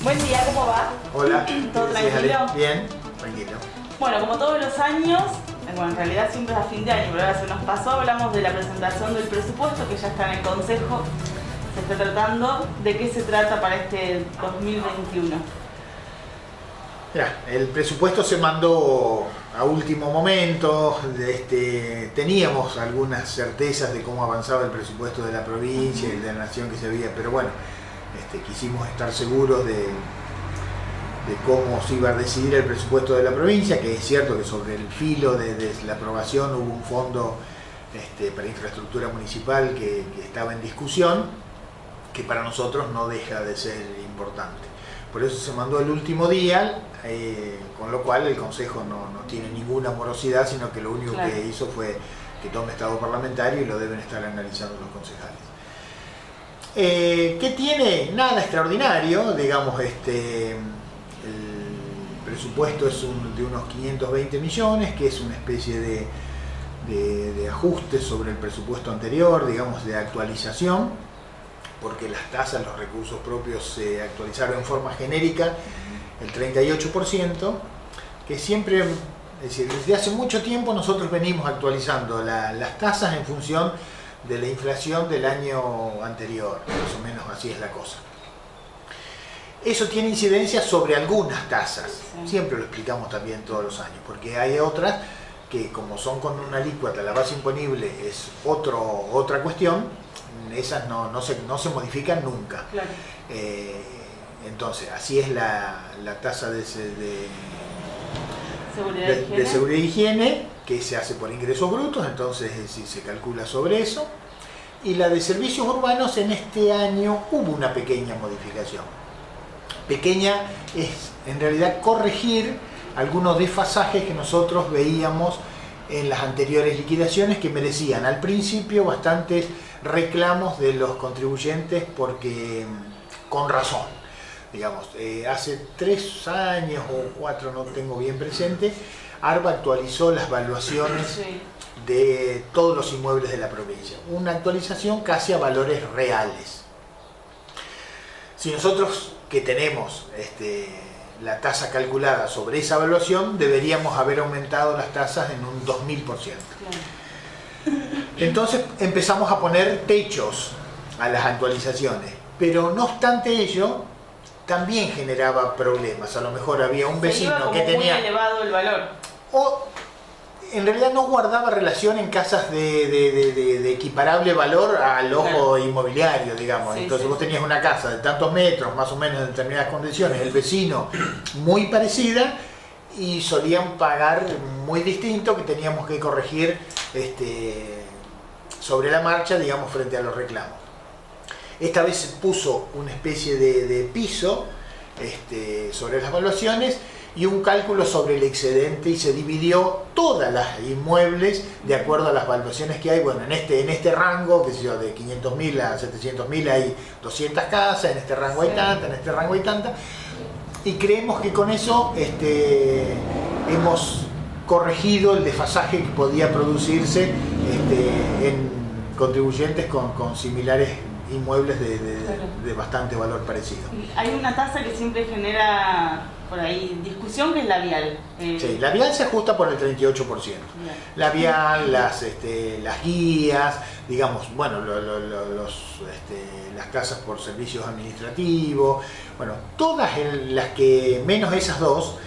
Buen día, ¿cómo va? Hola. ¿Todo Sí, tranquilo? Ale. Bien, tranquilo. Bueno, como todos los años, bueno, en realidad siempre es a fin de año, pero ahora se nos pasó, hablamos de la presentación del presupuesto que ya está en el Consejo. Se está tratando. ¿De qué se trata para este 2021? Mirá, el presupuesto se mandó a último momento. Teníamos algunas certezas de cómo avanzaba el presupuesto de la provincia y de la nación que se había, pero bueno, quisimos estar seguros de cómo se iba a decidir el presupuesto de la provincia, que es cierto que sobre el filo de la aprobación hubo un fondo para infraestructura municipal que estaba en discusión, que para nosotros no deja de ser importante. Por eso se mandó el último día, con lo cual el Consejo no tiene ninguna morosidad, sino que lo único Claro. que hizo fue que tome estado parlamentario y lo deben estar analizando los concejales. ¿Qué tiene? Nada extraordinario, digamos, el presupuesto es de unos 520 millones, que es una especie de ajuste sobre el presupuesto anterior, digamos, de actualización, porque las tasas, los recursos propios se actualizaron en forma genérica el 38%, que siempre, es decir, desde hace mucho tiempo nosotros venimos actualizando las tasas en función de la inflación del año anterior, más o menos así es la cosa. Eso tiene incidencia sobre algunas tasas, siempre lo explicamos también todos los años, porque hay otras que como son con una alícuota, la base imponible es otra cuestión, esas no se modifican nunca. Claro. Entonces, así es la tasa de Seguridad seguridad e higiene, que se hace por ingresos brutos, entonces se calcula sobre eso. Y la de servicios urbanos, en este año hubo una pequeña modificación. Pequeña es en realidad corregir algunos desfasajes que nosotros veíamos en las anteriores liquidaciones, que merecían al principio bastantes reclamos de los contribuyentes, porque con razón, digamos, hace 3 años o 4, no tengo bien presente, ARBA actualizó las valuaciones Sí. de todos los inmuebles de la provincia, una actualización casi a valores reales. Si nosotros, que tenemos la tasa calculada sobre esa evaluación, deberíamos haber aumentado las tasas en un 2000%. Claro. Entonces empezamos a poner techos a las actualizaciones, pero no obstante ello, también generaba problemas. A lo mejor había un Se iba vecino como que tenía, muy elevado el valor. o en realidad no guardaba relación en casas de equiparable valor al ojo Claro. inmobiliario, digamos. Sí, Entonces sí. vos tenías una casa de tantos metros, más o menos en determinadas condiciones, el vecino muy parecida, y solían pagar muy distinto, que teníamos que corregir sobre la marcha, digamos, frente a los reclamos. Esta vez se puso una especie de piso sobre las evaluaciones y un cálculo sobre el excedente, y se dividió todas las inmuebles de acuerdo a las valuaciones que hay. Bueno, en este rango, qué sé yo, de 500.000 a 700.000 hay 200 casas, en este rango hay tanta, en este rango hay tanta, y creemos que con eso hemos corregido el desfasaje que podía producirse en contribuyentes con similares inmuebles de bastante valor parecido. Hay una tasa que siempre genera por ahí discusión, que es la vial. Sí, la vial se ajusta por el 38%. La vial, las guías, digamos, bueno, las tasas por servicios administrativos, bueno, todas las que, menos esas dos,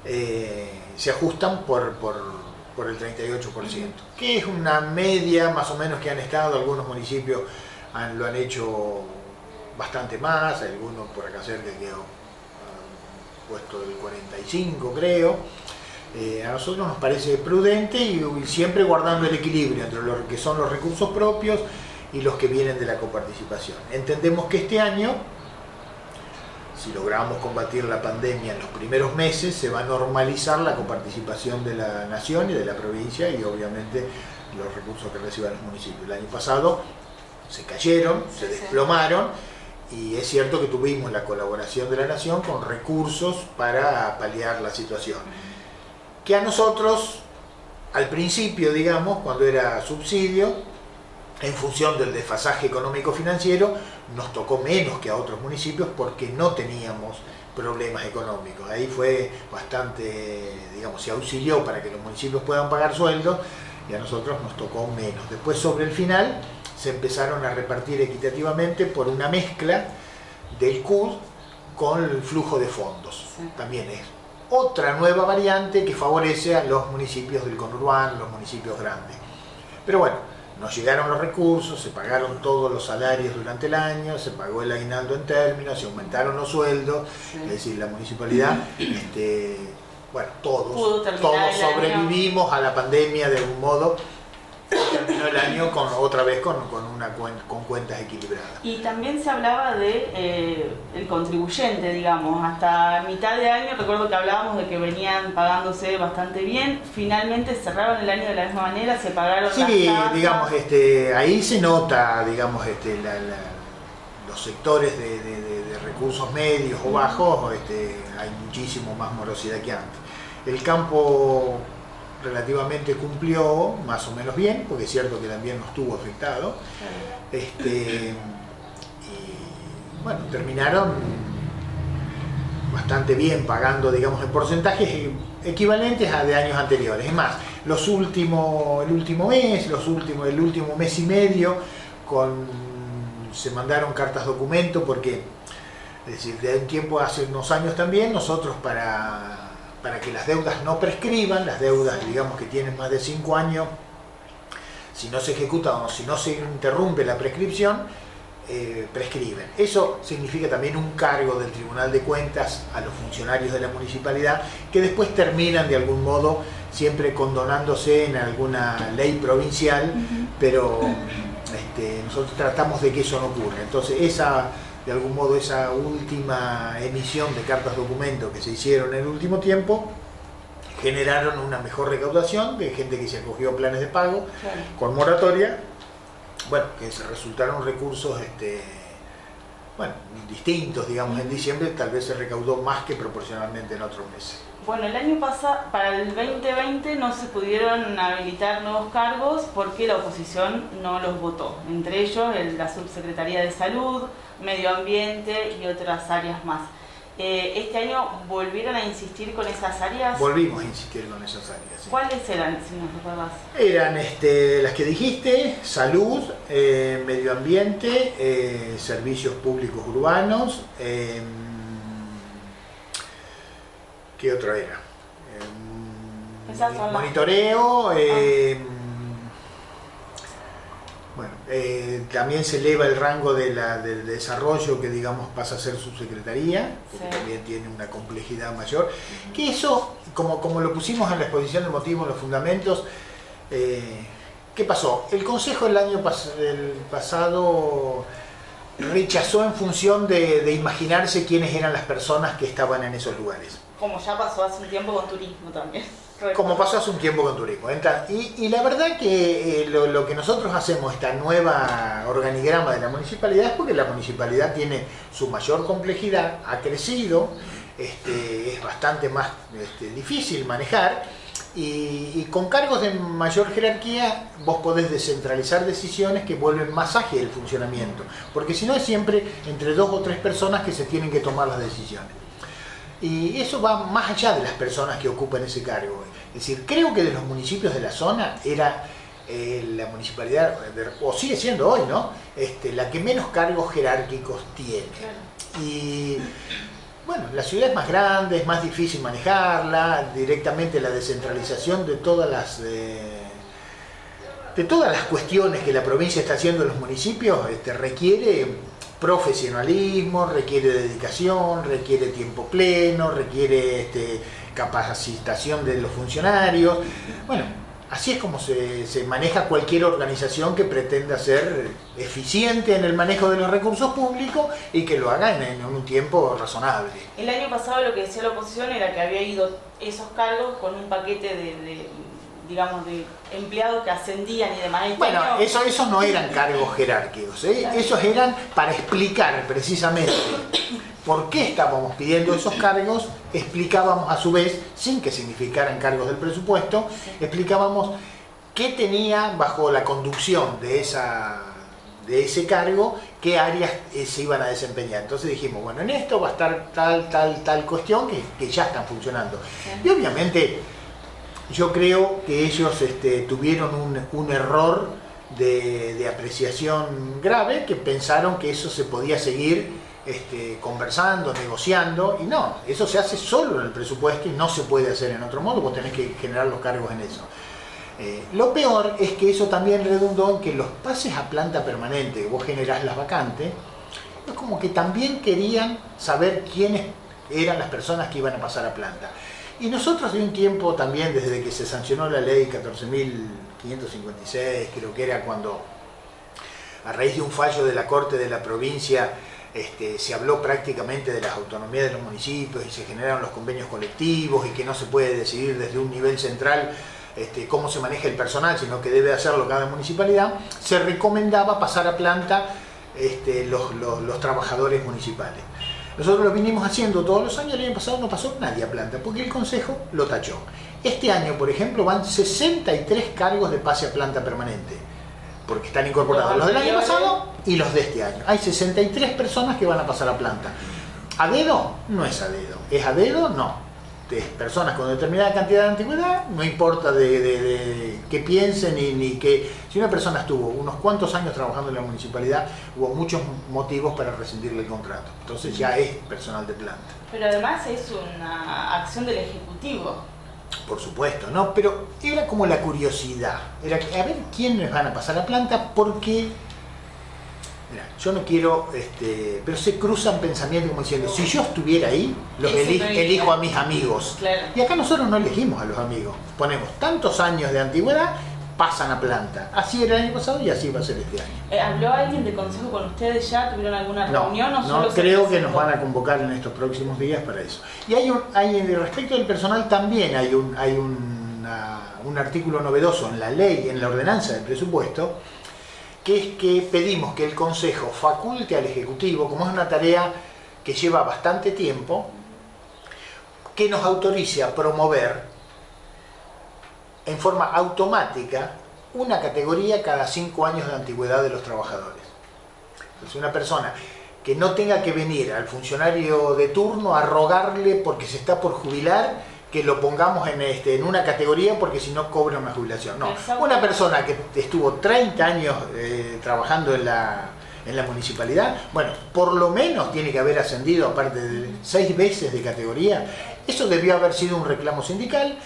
se ajustan por el 38%, que es una media más o menos que han estado. Algunos municipios lo han hecho bastante más, algunos por acá cerca quedó puesto del 45, creo. A nosotros nos parece prudente, y siempre guardando el equilibrio entre lo que son los recursos propios y los que vienen de la coparticipación. Entendemos que este año, si logramos combatir la pandemia en los primeros meses, se va a normalizar la coparticipación de la nación y de la provincia, y obviamente los recursos que reciban los municipios. El año pasado se cayeron, se desplomaron, y es cierto que tuvimos la colaboración de la nación con recursos para paliar la situación, que a nosotros al principio, digamos, cuando era subsidio, en función del desfasaje económico-financiero, nos tocó menos que a otros municipios porque no teníamos problemas económicos. Ahí fue bastante, digamos, se auxilió para que los municipios puedan pagar sueldos y a nosotros nos tocó menos. Después, sobre el final, se empezaron a repartir equitativamente por una mezcla del CUD con el flujo de fondos. Sí. También es otra nueva variante que favorece a los municipios del conurbano, los municipios grandes. Pero bueno, nos llegaron los recursos, se pagaron todos los salarios durante el año, se pagó el aguinaldo en términos, se aumentaron los sueldos, sí. Es decir, la municipalidad, bueno, todos sobrevivimos a la pandemia de algún modo. Terminó el año otra vez con cuentas equilibradas. Y también se hablaba de el contribuyente, digamos, hasta mitad de año recuerdo que hablábamos de que venían pagándose bastante bien, finalmente cerraron el año de la misma manera, se pagaron las tasas. Digamos, ahí se nota, digamos, los sectores de recursos medios o bajos, hay muchísimo más morosidad que antes. El campo relativamente cumplió más o menos bien, porque es cierto que también no estuvo afectado. Y bueno, terminaron bastante bien, pagando, digamos, en porcentajes equivalentes a de años anteriores. Es más, el último mes y medio, se mandaron cartas documento, porque, es decir, de un tiempo, hace unos años también, nosotros para que las deudas no prescriban, las deudas, digamos, que tienen más de 5 años, si no se ejecuta o si no se interrumpe la prescripción, prescriben. Eso significa también un cargo del Tribunal de Cuentas a los funcionarios de la municipalidad, que después terminan de algún modo siempre condonándose en alguna ley provincial, pero nosotros tratamos de que eso no ocurra. Entonces, de algún modo, esa última emisión de cartas documento que se hicieron en el último tiempo generaron una mejor recaudación de gente que se acogió a planes de pago, claro, con moratoria, bueno, que se resultaron recursos distintos, digamos. En diciembre tal vez se recaudó más que proporcionalmente en otros meses. Bueno, el año pasado, para el 2020, no se pudieron habilitar nuevos cargos porque la oposición no los votó. Entre ellos, la Subsecretaría de Salud, Medio Ambiente y otras áreas más. ¿Este año volvieron a insistir con esas áreas? Volvimos a insistir con esas áreas, sí. ¿Cuáles eran, si nos recordás? Eran las que dijiste: salud, medio ambiente, servicios públicos urbanos, ¿qué otra era? Monitoreo, también se eleva el rango del desarrollo, que, digamos, pasa a ser subsecretaría, porque sí, también tiene una complejidad mayor. Que eso, como lo pusimos en la exposición de motivos, los fundamentos, ¿qué pasó? El Consejo el año pasado rechazó en función de imaginarse quiénes eran las personas que estaban en esos lugares. Como ya pasó hace un tiempo con turismo también. Como pasó hace un tiempo con turismo. Y la verdad que lo que nosotros hacemos, esta nueva organigrama de la municipalidad, es porque la municipalidad tiene su mayor complejidad, ha crecido, es bastante más difícil manejar, y con cargos de mayor jerarquía vos podés descentralizar decisiones que vuelven más ágil el funcionamiento, porque si no es siempre entre 2 o 3 personas que se tienen que tomar las decisiones. Y eso va más allá de las personas que ocupan ese cargo. Es decir, creo que de los municipios de la zona era la municipalidad, o sigue siendo hoy, ¿no? La que menos cargos jerárquicos tiene. Claro. Y bueno, la ciudad es más grande, es más difícil manejarla, directamente la descentralización de todas las cuestiones que la provincia está haciendo en los municipios requiere profesionalismo, requiere dedicación, requiere tiempo pleno, requiere capacitación de los funcionarios. Bueno, así es como se maneja cualquier organización que pretenda ser eficiente en el manejo de los recursos públicos y que lo haga en un tiempo razonable. El año pasado lo que decía la oposición era que había ido esos cargos con un paquete de empleados que ascendían y demás. Bueno, esos no eran cargos jerárquicos, esos eran para explicar precisamente por qué estábamos pidiendo esos cargos. Explicábamos a su vez, sin que significaran cargos del presupuesto, explicábamos qué tenía bajo la conducción de ese cargo, qué áreas se iban a desempeñar. Entonces dijimos, bueno, en esto va a estar tal cuestión que ya están funcionando. Y obviamente yo creo que ellos tuvieron un error de apreciación grave, que pensaron que eso se podía seguir conversando, negociando, y no, eso se hace solo en el presupuesto y no se puede hacer en otro modo, vos tenés que generar los cargos en eso. Lo peor es que eso también redundó en que los pases a planta permanente, vos generás las vacantes, es como que también querían saber quiénes eran las personas que iban a pasar a planta. Y nosotros de un tiempo también, desde que se sancionó la ley 14.556, creo que era cuando, a raíz de un fallo de la Corte de la provincia, se habló prácticamente de las autonomías de los municipios y se generaron los convenios colectivos y que no se puede decidir desde un nivel central cómo se maneja el personal, sino que debe hacerlo cada municipalidad. Se recomendaba pasar a planta los trabajadores municipales. Nosotros lo vinimos haciendo todos los años. El año pasado no pasó nadie a planta porque el Consejo lo tachó. Este año, por ejemplo, van 63 cargos de pase a planta permanente, porque están incorporados los del año pasado y los de este año. Hay 63 personas que van a pasar a planta. ¿A dedo? No es a dedo. ¿Es a dedo? No. Personas con determinada cantidad de antigüedad, no importa de qué piensen ni que... Si una persona estuvo unos cuantos años trabajando en la municipalidad, hubo muchos motivos para rescindirle el contrato. Entonces ya es personal de planta. Pero además es una acción del Ejecutivo. Por supuesto, ¿no? Pero era como la curiosidad. Era a ver quiénes van a pasar a planta, porque... Mira, yo no quiero, pero se cruzan pensamientos como diciendo, si yo estuviera ahí, los elijo a mis amigos. Claro. Y acá nosotros no elegimos a los amigos. Ponemos tantos años de antigüedad, pasan a planta. Así era el año pasado y así va a ser este año. ¿Habló alguien de consejo con ustedes ya? ¿Tuvieron alguna reunión? No, creo que nos van a convocar en estos próximos días para eso. Y respecto del personal también hay un artículo novedoso en la ley, en la ordenanza del presupuesto, que es que pedimos que el Consejo faculte al Ejecutivo, como es una tarea que lleva bastante tiempo, que nos autorice a promover en forma automática una categoría cada 5 años de antigüedad de los trabajadores. Entonces, una persona que no tenga que venir al funcionario de turno a rogarle porque se está por jubilar, que lo pongamos en una categoría porque si no cobra una jubilación. No, una persona que estuvo 30 años trabajando en la municipalidad, bueno, por lo menos tiene que haber ascendido, aparte de 6 veces de categoría. Eso debió haber sido un reclamo sindical.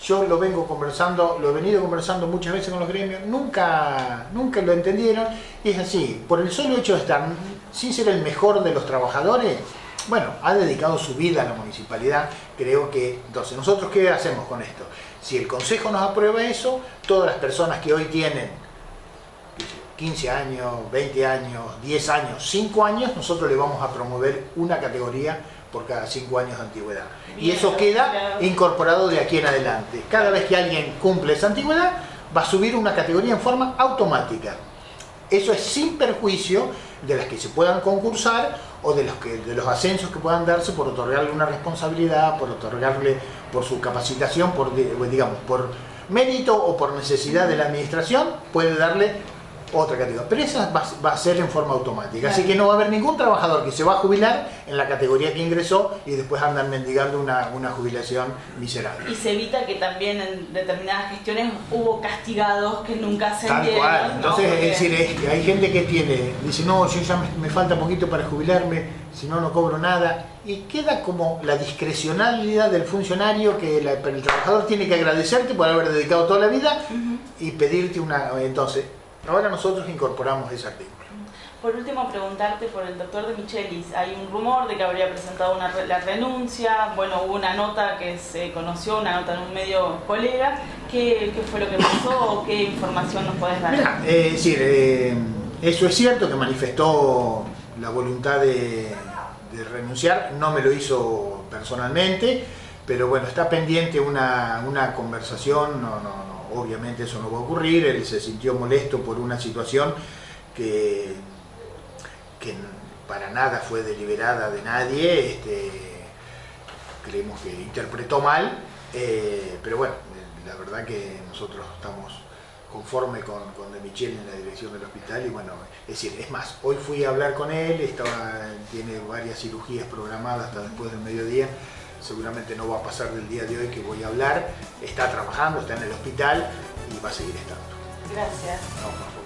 Yo lo he venido conversando muchas veces con los gremios, nunca lo entendieron, y es así, por el solo hecho de estar, sin ser el mejor de los trabajadores, bueno, ha dedicado su vida a la municipalidad. Creo que, entonces, ¿nosotros qué hacemos con esto? Si el Consejo nos aprueba eso, todas las personas que hoy tienen 15 años, 20 años, 10 años, 5 años, nosotros le vamos a promover una categoría por cada 5 años de antigüedad. Y eso queda incorporado de aquí en adelante. Cada vez que alguien cumple esa antigüedad, va a subir una categoría en forma automática. Eso es sin perjuicio de las que se puedan concursar o de los ascensos que puedan darse por otorgarle una responsabilidad, por otorgarle por su capacitación, por mérito o por necesidad de la administración, puede darle otra categoría. Pero esa va a ser en forma automática. Claro. Así que no va a haber ningún trabajador que se va a jubilar en la categoría que ingresó y después andan mendigando una jubilación miserable. Y se evita que también en determinadas gestiones hubo castigados que nunca ascendieron. Tal cual. Entonces, es decir, hay gente que dice, no, yo ya me falta poquito para jubilarme, si no, no cobro nada. Y queda como la discrecionalidad del funcionario, que el trabajador tiene que agradecerte por haber dedicado toda la vida y pedirte una... Entonces, ahora nosotros incorporamos ese artículo. Por último, preguntarte por el doctor De Michelis. Hay un rumor de que habría presentado la renuncia. Bueno, hubo una nota que se conoció, una nota en un medio colega. ¿Qué fue lo que pasó o qué información nos podés dar? Mirá, eso es cierto, que manifestó la voluntad de renunciar. No me lo hizo personalmente, pero bueno, está pendiente una conversación. Obviamente eso no va a ocurrir. Él se sintió molesto por una situación que para nada fue deliberada de nadie. Creemos que interpretó mal, pero bueno, la verdad que nosotros estamos conforme con De Micheli en la dirección del hospital y bueno, es decir, es más, hoy fui a hablar con él, tiene varias cirugías programadas hasta después del mediodía, seguramente no va a pasar del día de hoy que voy a hablar, está trabajando, está en el hospital y va a seguir estando. Gracias. No, por favor.